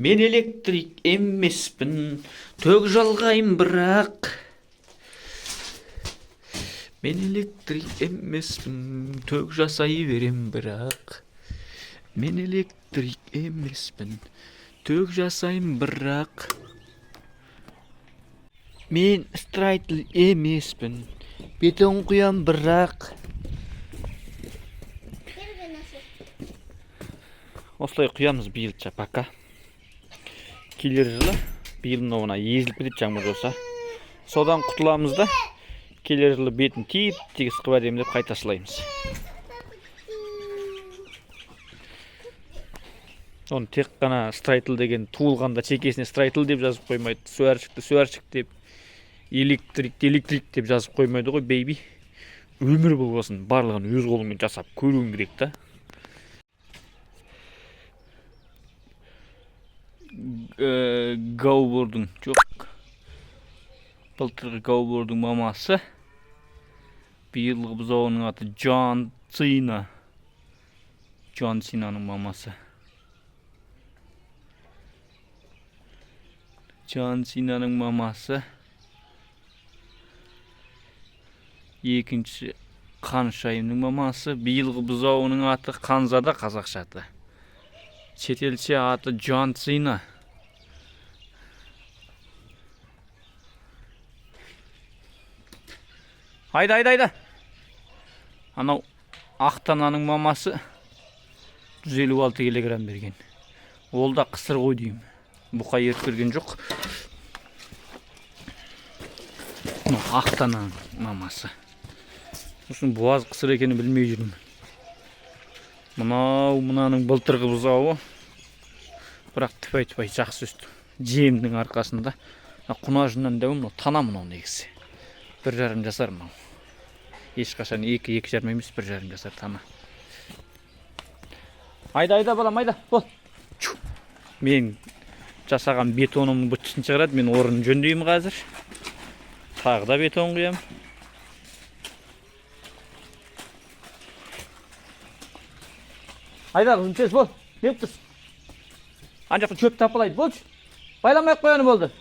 Men elektrik emmeспін, тök жалғайым бірақ. Мен elektrik emmeспін, тök жасай берем бірақ. Мен elektrik emmeспін, тök жасайым бірақ. Мен строитель емеспін, бетон құям бірақ. Осылай құямыз биылша пока. Келер жылы биыл мына езіліп кетеді жаңбыр жауса. Содан құтыламыз да келер жылы бетін тегіс қып әдемілеп қайта сылаймыз. Оны тек қана строитель деген туылғанда чекесіне строитель деп жазып қоймайды. Сварщик деп, электрик деп жазып қоймайды ғой, бейби. Өмір болғасын барлығын өз қолыңмен жасап көруің керек та. Гаубордың жоқ. Былтырғы Гаубордың мамасы. Биылғы бұзауының аты Джон Сина. Джон Синаның мамасы. Джон Синаның мамасы. Екінші Қаншайымның мамасы. Биылғы бұзауының аты Қанзада, қазақша аты. Шетелше аты Джон Сина. Айда. Анау Ақтананың мамасы 156 килограмм берген. Ол да қысыр ғой деймін. Бұқа еріп берген жоқ. Ақтананың мамасы. Сосын буаз қысыр екені білмей жүрмін. Мынаның былтырғы бұзауы. Бірақ тіпай жақсы өсті. Жемнің арқасында. Құнажынан дәуім, тана мынау негізі. 1,5 жасар мынау. Ешқашан 2,5 емес, 1,5 жасар тана. Айда балам, айда. Бол. Мен жасаған бетонымның бүтісін шығарады. Мен орнын жөндеймін қазір. Тағы да бетон құям. Айда қызым, тез бол. Беп тұс. Ан жақта шөп тапалайды. Болшы. Байламай қойғаны болды.